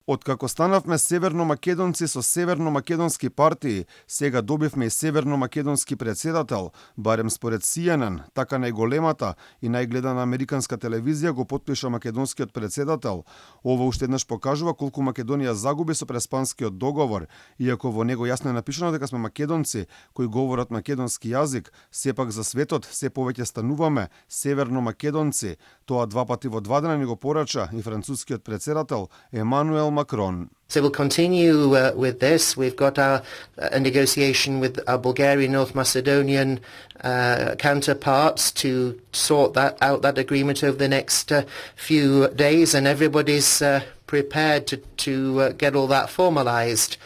Откако станавме северномакедонци со северномакедонски партии, сега добивме и северномакедонски претседател, барем според CNN, така најголемата и најгледана американска телевизија го потпиша македонскиот претседател. Ова уште еднаш покажува колку Македонија загуби со преспанскиот договор, иако во него јасно е напишано дека сме македонци кои говорат македонски јазик, сепак за светот се повеќе стануваме северномакедонци. Тоа два пати во 2 дена ни го порача и францускиот претседател Емануел Macron. So we'll continue with this. We've got a negotiation with our Bulgarian, North Macedonian counterparts to sort that agreement over the next few days, and everybody's prepared to get all that formalised.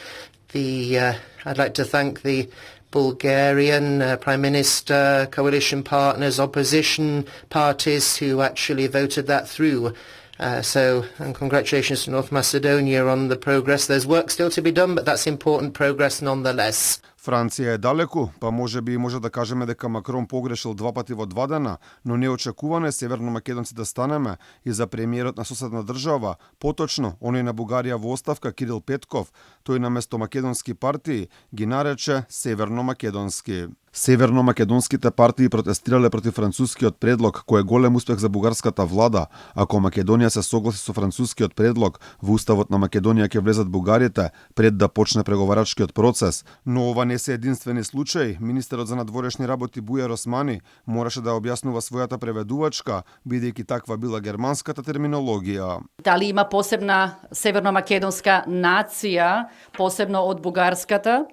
I'd like to thank the Bulgarian Prime Minister, coalition partners, opposition parties who actually voted that through. And congratulations to North Macedonia on the progress. There's work still to be done, but that's important progress nonetheless. Франција е далеку, па може да кажеме дека Макрон погрешил 2 пати во 2 дена, но неочекувано е северномакедонци да станеме и за премиерот на соседна држава, поточно оној на Бугарија во оставка Кирил Петков, тој наместо македонски партии ги нарече северномакедонски. Северномакедонските партии протестирале против францускиот предлог, кој е голем успех за бугарската влада. Ако Македонија се согласи со францускиот предлог, во уставот на Македонија ќе влезат бугарите пред да почне преговарачкиот процес. Но ова не се единствени случај. Министерот за надворешни работи Бујар Османи мораше да објаснува својата преведувачка, бидејќи таква била германската терминологија. Дали има посебна северномакедонска нација, посебно од бугарската?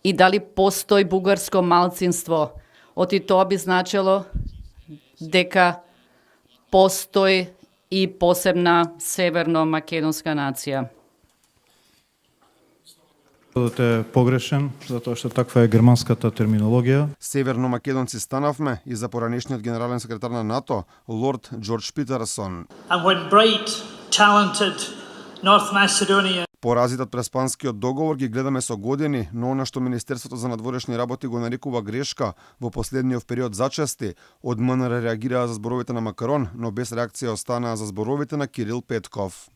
И дали постои бугарско малцинство? Оти тоа би значило дека постои и посебна северно-македонска нација. Е погрешен, затоа што таква е германската терминологија. Северно-македонци станавме и за поранешниот генерален секретар на НАТО, лорд Џорџ Питерсон. And when bright, talented North Macedonia Поразите од преспанскиот договор ги гледаме со години, но она што Министерството за надворешни работи го нарекува грешка во последниот период зачести, од МНР реагираа за зборовите на Макрон, но без реакција останаа за зборовите на Кирил Петков.